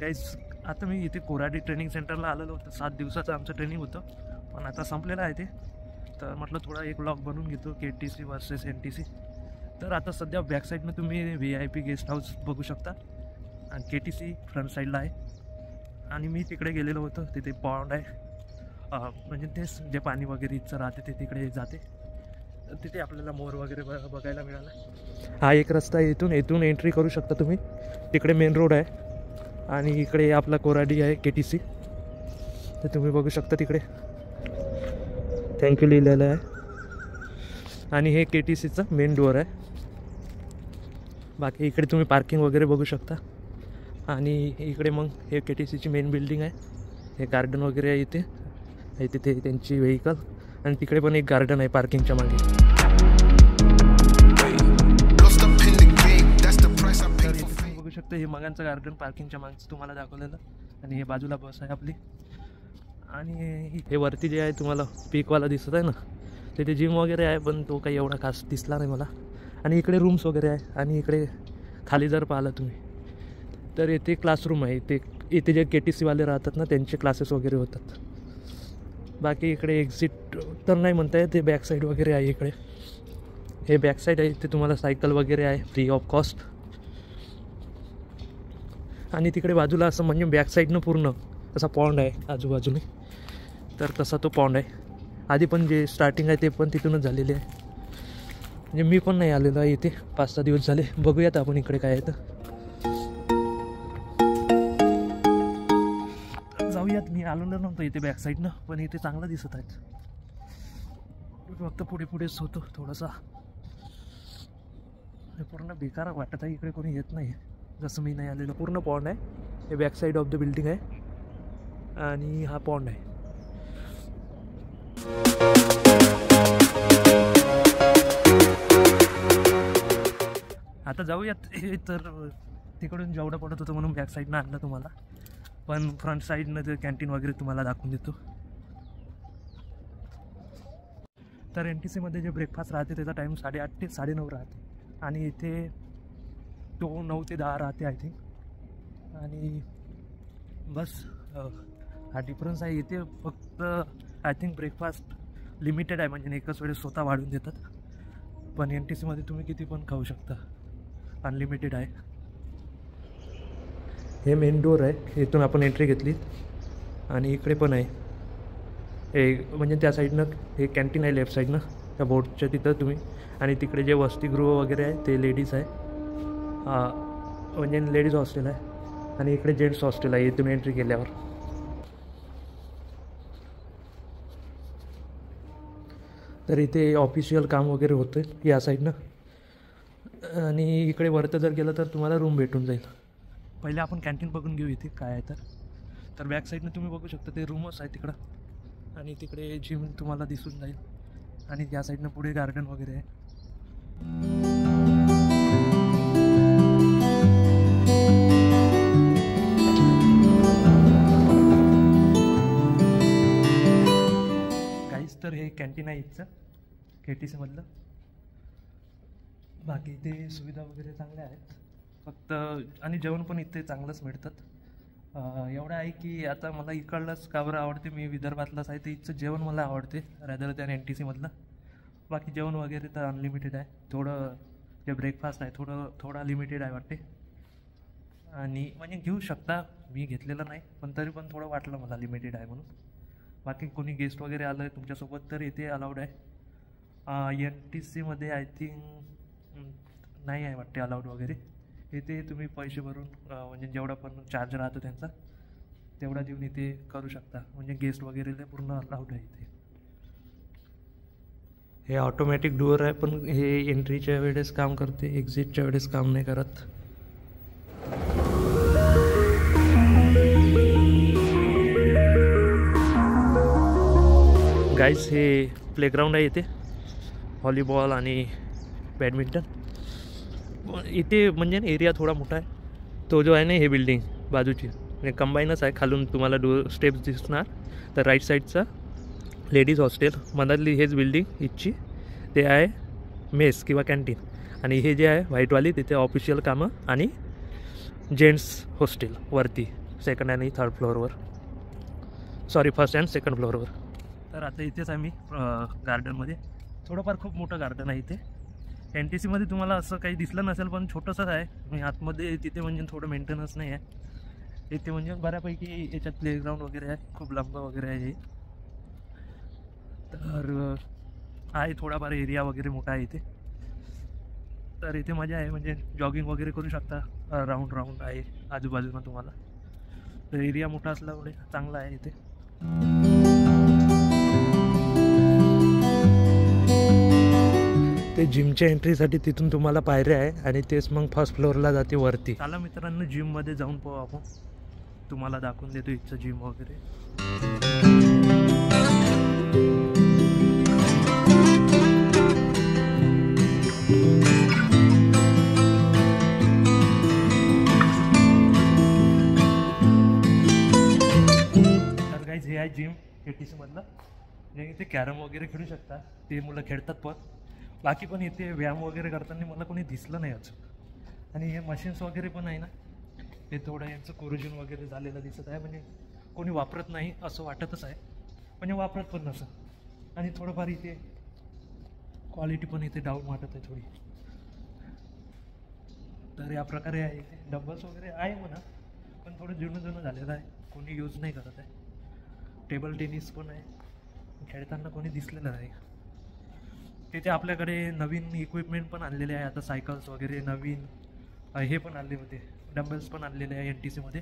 Guys आता मी इथे Koradi training सेंटरला आलेलो होतं. 7 दिवसाचं आमचं ट्रेनिंग होतं, पण आता संपलेलं आहे ते. तर म्हटलं थोडा एक ब्लॉग बनवून घेतो KTC वर्सेस NTC. तर आता सध्या बॅक साईडनं तुम्ही VIP गेस्ट हाऊस बघू शकता आणि KTC फ्रंट साईडला आहे. आणि मी तिकडे गेलेलो होतो, तिथे पॉन्ड आहे, म्हणजे तेच जे पाणी वगैरे इथचं राहते ते तिकडे जाते. तिथे आपल्याला मोर वगैरे बघायला मिळाला. हा एक रस्ता आहे, इथून एंट्री करू शकता तुम्ही. तिकडे मेन रोड आहे आणि इकडे आपला कोराडी आहे KTC. तर तुम्ही बघू शकता तिकडे थँक्यू लिहिलेलं आहे. आणि हे KTCचं मेन डोअर आहे. बाकी इकडे तुम्ही पार्किंग वगैरे बघू शकता. आणि इकडे मग हे KTCची मेन बिल्डिंग आहे. हे गार्डन वगैरे आहे इथे ते त्यांची व्हेकल. आणि तिकडे पण एक गार्डन आहे पार्किंगच्या मागे. तर इथे तुम्ही बघू शकता हे मगांचं गार्डन पार्किंगच्या मागचं तुम्हाला दाखवलेलं. आणि हे बाजूला बस आहे आपली. आणि हे वरती जे आहे तुम्हाला पीकवाला दिसत आहे ना, तिथे जिम वगैरे आहे, पण तो काही एवढा खास दिसला नाही मला. आणि इकडे रूम्स वगैरे आहे. आणि इकडे खाली जर पाहिलं तुम्ही तर इथे क्लासरूम आहे. इथे जे KTC वाले राहतात ना त्यांचे क्लासेस वगैरे होतात. बाकी इकडे एक्झिट तर नाही म्हणता येत, ते बॅक साईड वगैरे आहे. इकडे हे बॅक साईड आहे, ते तुम्हाला सायकल वगैरे आहे फ्री ऑफ कॉस्ट. आणि तिकडे बाजूला असं म्हणजे बॅक साईडनं पूर्ण असा पॉन्ड आहे आजूबाजूने. तर तसा तो पॉन्ड आहे. आधी पण जे स्टार्टिंग आहे ते पण तिथूनच झालेले आहे. म्हणजे मी पण नाही आलेलो आहे इथे, 5-6 दिवस झाले. बघूयात आपण इकडे काय आहे तर जाऊयात. मी आलो नव्हतो इथे बॅक साईडनं, पण इथे चांगलं दिसत आहेत. फक्त पुढेच होतो थोडासा. हे पूर्ण बेकार वाटत आहे, इकडे कोणी येत नाही जसं मी नाही आलेलो. पूर्ण पॉन्ड आहे. हे back side of the building आहे आणि हा पॉन्ड आहे. आता जाऊयात. हे तर तिकडून जेवढं पडत होतं म्हणून बॅक साईडनं आणलं तुम्हाला, पण फ्रंट साईडनं ते कॅन्टीन वगैरे तुम्हाला दाखवून देतो. तर NTCमध्ये जे ब्रेकफास्ट राहते त्याचा टाईम 8:30 ते 9:30 राहते. आणि इथे तो 9 ते 10 राहते आय थिंक. आणि बस हा डिफरन्स आहे. इथे फक्त आय थिंक ब्रेकफास्ट लिमिटेड आहे, म्हणजे एकच वेळेस स्वतः वाढून देतात. पण NTCमध्ये तुम्ही किती पण खाऊ शकता, अनलिमिटेड आहे. हे मेन डोअर आहे, इथून आपण एंट्री घेतली. आणि इकडे पण आहे हे, म्हणजे त्या साईडनं हे कॅन्टीन आहे लेफ्ट साईडनं त्या बोर्डच्या तिथं तुम्ही. आणि तिकडे जे वसतिगृह वगैरे आहे ते लेडीज आहे, म्हणजे लेडीज हॉस्टेल आहे. आणि इकडे जेंट्स हॉस्टेल आहे इथून एंट्री केल्यावर. तर इथे ऑफिशियल काम वगैरे होतं या साईडनं. आणि इकडे वरतं जर गेलं तर तुम्हाला रूम भेटून जाईल. पहिले आपण कॅन्टीन बघून घेऊ इथे काय आहे तर बॅक साईडनं तुम्ही बघू शकता ते रूमच आहे तिकडं. आणि तिकडे जिम तुम्हाला दिसून जाईल. आणि या साईडनं पुढे गार्डन वगैरे आहे. काहीच तर हे कॅन्टीन आहे इथचं KTCमधलं. बाकी इथे सुविधा वगैरे चांगल्या आहेत फक्त. आणि जेवण पण इथे चांगलंच मिळतात. एवढं आहे की आता मला इकडलंच का बरं आवडते, मी विदर्भातलंच आहे, तर इथचं जेवण मला आवडते रॅदर दॅन NTCमधलं. बाकी जेवण वगैरे तर अनलिमिटेड आहे. थोडं जे ब्रेकफास्ट आहे थोडा लिमिटेड आहे वाटते. आणि म्हणजे घेऊ शकता, मी घेतलेलं नाही, पण तरी पण थोडं वाटलं मला लिमिटेड आहे म्हणून. बाकी कोणी गेस्ट वगैरे आलं आहे तुमच्यासोबत तर इथे अलाउड आहे. NTCमध्ये आय थिंक नाही आहे वाटते अलाउड वगैरे. इथे तुम्ही पैसे भरून म्हणजे जेवढा पण चार्ज राहतो त्यांचा तेवढा देऊन इथे करू शकता. म्हणजे गेस्ट वगैरे पूर्ण अलाउड आहे इथे. हे ऑटोमॅटिक डोअर आहे, पण हे एंट्रीच्या वेळेस काम करते, एक्झिटच्या वेळेस काम नाही करत. गाईज हे प्लेग्राऊंड आहे इथे, व्हॉलीबॉल आणि बॅडमिंटन. इथे म्हणजे एरिया थोडा मोठा आहे. तो जो आहे ना हे बिल्डिंग बाजूची म्हणजे कंबाईनच आहे. खालून तुम्हाला स्टेप्स दिसणार. तर राईट साईडचा लेडीज हॉस्टेल, मधातली हेच बिल्डिंग इथची ते आहे मेस किंवा कॅन्टीन. आणि हे जे आहे व्हाईटवाली तिथे ऑफिशियल कामं आणि जेंट्स हॉस्टेल वरती. सेकंड आणि थर्ड फ्लोअरवर, सॉरी फर्स्ट अँड सेकंड फ्लोअरवर. तर आता इथेच आम्ही गार्डनमध्ये, थोडंफार खूप मोठं गार्डन आहे इथे. NTCमध्ये तुम्हाला असं काही दिसलं नसेल, पण छोटंसंच आहे. मी आतमध्ये तिथे म्हणजे थोडं मेंटेनन्स नाही आहे इथे, म्हणजे बऱ्यापैकी याच्यात प्लेग्राऊंड वगैरे आहे, खूप लांब वगैरे आहे हे. तर आहे थोडाफार एरिया वगैरे मोठा आहे इथे. तर इथे मजा आहे, म्हणजे जॉगिंग वगैरे करू शकता. राऊंड आहे आजूबाजूला तुम्हाला. तर एरिया मोठा असल्यामुळे चांगला आहे इथे. ते जिमच्या एंट्रीसाठी तिथून तुम्हाला पायऱ्या आहे आणि तेच मग फर्स्ट फ्लोअरला जाते वरती. चला मित्रांनो, जिममध्ये जाऊन पाहू आपण. तुम्हाला दाखवून देतो इथचं जिम वगैरे. तर गाईज हे आहे जिम KTC मधलं. जे इथे कॅरम वगैरे खेळू शकता, ते मुलं खेळतात. पण बाकी पण इथे व्यायाम वगैरे करताना मला कोणी दिसलं नाही अजून. आणि हे मशीन्स वगैरे पण आहे ना, ते थोडं यांचं कोरोजन वगैरे झालेलं दिसत आहे. म्हणजे कोणी वापरत नाही असं वाटतच आहे, म्हणजे वापरत पण नसं. आणि थोडंफार इथे क्वालिटी पण इथे डाऊन वाटत आहे थोडी. तर या प्रकारे आहे इथे. डंबल्स वगैरे आहे म्हणा, पण थोडं जुनं झालेलं आहे, कोणी यूज नाही करत आहे. टेबल टेनिस पण आहे, खेळताना कोणी दिसलेलं नाही. तिथे आपल्याकडे नवीन इक्विपमेंट पण आणलेले आहे आता, सायकल्स वगैरे नवीन हे पण आणले होते, डंबल्स पण आणलेले आहे NTCमध्ये.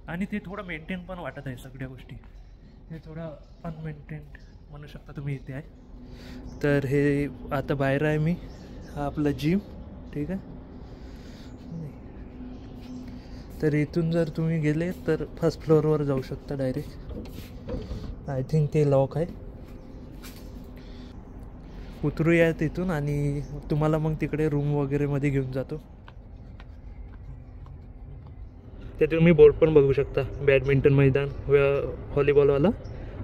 आणि ते थोडं मेंटेन पण वाटत आहे सगळ्या गोष्टी. हे थोडं अनमेंटेन्ड म्हणू शकता तुम्ही इथे आहे. तर हे आता बाहेर आहे मी, हा आपला जिम, ठीक आहे. तर इथून जर तुम्ही गेले तर फर्स्ट फ्लोअरवर जाऊ शकता डायरेक्ट. आय थिंक ते लॉक आहे. उतरूया तिथून आणि तुम्हाला मग तिकडे रूम वगैरे मध्ये घेऊन जातो. ते तुम्ही बोर्ड पण बघू शकता, बॅडमिंटन मैदान, व्हॉलीबॉलवाला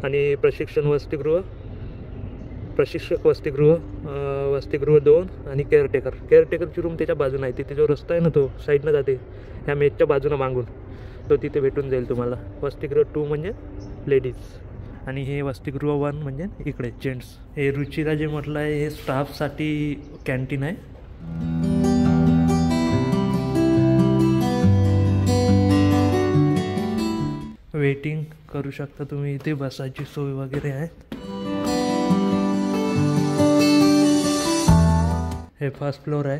आणि प्रशिक्षक वसतिगृह 2 आणि केअरटेकरची रूम त्याच्या बाजूला आहे. तिथे जो रस्ता आहे ना, तो साईडनं जाते ह्या मेजच्या बाजूनं मागून, तो तिथे भेटून जाईल तुम्हाला. वसतिगृह 2 म्हणजे लेडीज आणि हे वसतिगृह 1 म्हणजे इकडे जेंट्स. हे रुचिरा जे म्हटलं आहे, हे स्टाफसाठी कॅन्टीन आहे. वेटिंग करू शकता तुम्ही इथे, बसायची सोय वगैरे आहे. हे फर्स्ट फ्लोअर आहे.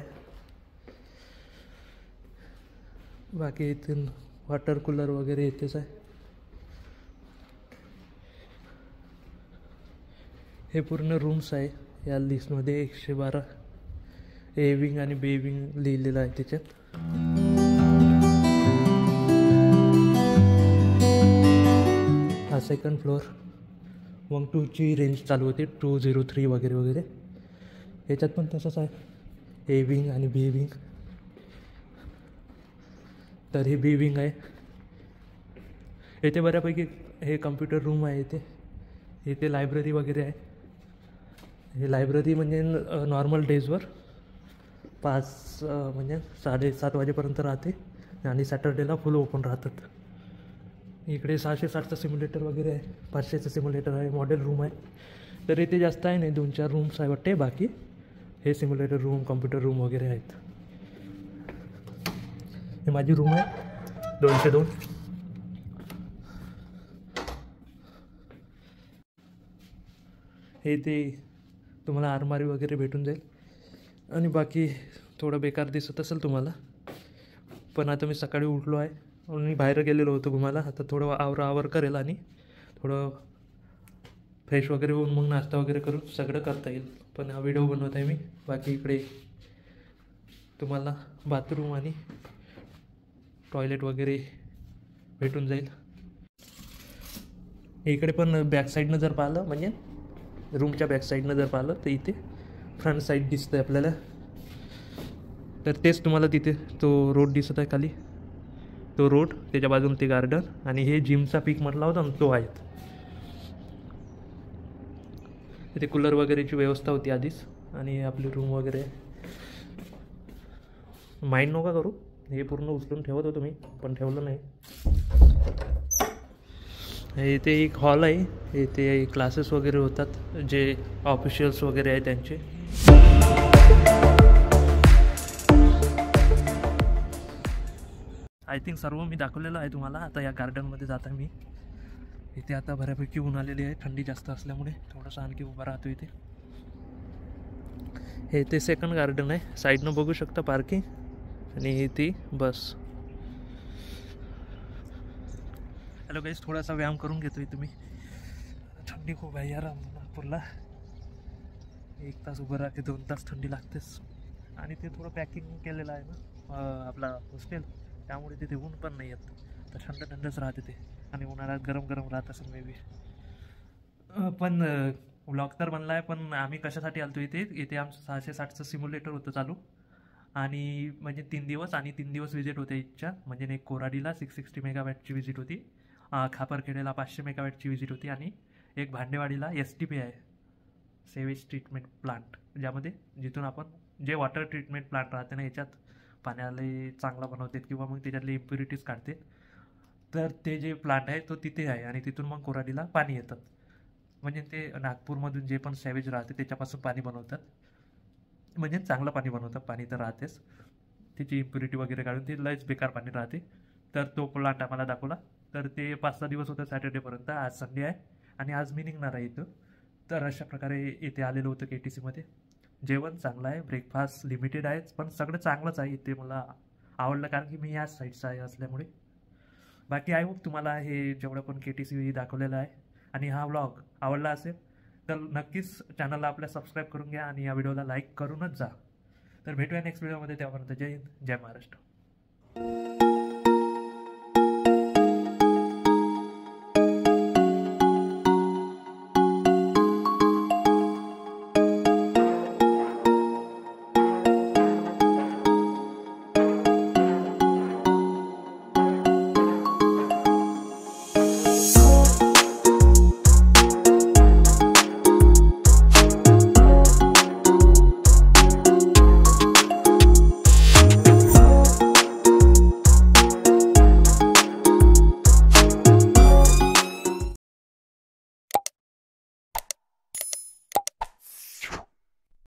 बाकी इथून वॉटर कूलर वगैरे इथेच आहे. हे पूर्ण रूम्स आहे या लिस्टमध्ये. 112 ए विंग आणि बी विंग लिहिलेलं आहे त्याच्यात. हा सेकंड फ्लोअर. मग 2ची रेंज चालू होते, 203 वगैरे. याच्यात पण तसंच आहे, ए विंग आणि बी विंग. तर हे बी विंग आहे. इथे बऱ्यापैकी हे कम्प्युटर रूम आहे. इथे लायब्ररी वगैरे आहे. हे लायब्ररी म्हणजे नॉर्मल डेजवर 5 म्हणजे 7:30 वाजेपर्यंत राहते आणि सॅटर्डेला फुल ओपन राहतात. इकडे 660चं सिम्युलेटर वगैरे आहे, 500चं सिम्युलेटर आहे. मॉडेल रूम आहे. तर इथे जास्त आहे नाही, 2-4 रूम्स आहे वाटते. बाकी हे सिम्युलेटर रूम, कम्प्युटर रूम वगैरे आहेत. हे माझी रूम आहे 202. हे ते तुम्हाला आरमारी वगैरे भेटून जाईल. आणि बाकी थोडं बेकार दिसत असेल तुम्हाला, पण आता मी सकाळी उठलो आहे आणि बाहेर गेलेलो होतो घुमायला. आता थोडं आवर करेल आणि थोडं फ्रेश वगैरे होऊन मग नाश्ता वगैरे करून सगळं करता येईल. पण हा व्हिडिओ बनवत आहे मी. बाकी इकडे तुम्हाला बाथरूम आणि टॉयलेट वगैरे भेटून जाईल. इकडे पण बॅक साईडनं जर पाहिलं, म्हणजे रूमच्या बॅक साईडनं जर पाहिलं, तर इथे फ्रंट साईड दिसतं आहे आपल्याला. तर तेच तुम्हाला तिथे तो रोड दिसत आहे खाली, तो रोड, त्याच्या बाजूला ते गार्डन आणि हे जिमचा पीक म्हटला होता ना, तो आहे. तिथे कूलर वगैरेची व्यवस्था होती आधीच. आणि आपली रूम वगैरे. माइंड नका करू, हे पूर्ण उचलून ठेवत होतो मी, पण ठेवलं नाही. इथे एक हॉल आहे, इथे क्लासेस वगैरे होतात, जे ऑफिशियल्स वगैरे आहे त्यांचे. आय थिंक सर्व मी दाखवलेलं आहे तुम्हाला. आता या गार्डनमध्ये जाता मी. इथे आता बऱ्यापैकी ऊन आलेली आहे, थंडी जास्त असल्यामुळे थोडंसं आणखी उभा राहतो इथे. हे ते सेकंड गार्डन आहे, साईडनं बघू शकता पार्किंग, आणि ती बस. हॅलो गाईस, थोडासा व्यायाम करून घेतो आहे तुम्ही. थंडी खूप आहे यार नागपूरला. 1 तास उभं राहते, 2 तास थंडी लागतेच. आणि ते थोडं पॅकिंग केलेलं आहे ना आपला हॉस्टेल, त्यामुळे तिथे ऊन पण नाही येत, तर थंडच राहते ते. आणि उन्हाळ्यात गरम गरम राहत असेल मे बी. पण व्लॉग तर बनला आहे, पण आम्ही कशासाठी आलतो इथे आमचं 660चं सिम्युलेटर होतं चालू. आणि म्हणजे 3 दिवस आणि 3 दिवस विजिट होते इथच्या. म्हणजे एक कोराडीला 660 मेगावॅटची विजिट होती, खापरखेड्याला 500 मेगावॅटची विजिट होती, आणि एक भांडेवाडीला STP आहे, सेवेज ट्रीटमेंट प्लांट, ज्यामध्ये जिथून आपण जे वॉटर ट्रीटमेंट प्लांट राहते ना, याच्यात पाण्याला चांगला बनवतात किंवा मग त्याच्यातले इम्प्युरिटीज काढते. तर ते जे प्लांट आहे तो तिथे आहे, आणि तिथून मग कोराडीला पाणी येतात. म्हणजे ते नागपूरमधून जे पण सॅवेज राहते त्याच्यापासून पाणी बनवतात, म्हणजे चांगलं पाणी बनवतात. पाणी तर राहतेच, त्याची इम्प्युरिटी वगैरे काढून ते लयच बेकार पाणी राहते. तर तो प्लांट आम्हाला दाखवला. तर ते 5-6 दिवस होतं, सॅटर्डेपर्यंत. आज संडे आहे आणि आज मी निघणार आहे इथं. तर अशा प्रकारे इथे आलेलं होतं KTCमध्ये. जेवण चांगलं आहे, ब्रेकफास्ट लिमिटेड आहेच, पण सगळं चांगलंच आहे इथे. मला आवडलं, कारण की मी याच साईडचा आहे असल्यामुळे. बाकी आय होप तुम्हाला हे जेवढं पण KTC दाखवलेलं आहे आणि हा व्लॉग आवडला असेल, तर नक्कीच चॅनलला आपल्या सबस्क्राईब करून घ्या आणि या व्हिडिओला लाईक करूनच जा. तर भेटूया नेक्स्ट व्हिडिओमध्ये. त्यापर्यंत जय हिंद, जय महाराष्ट्र.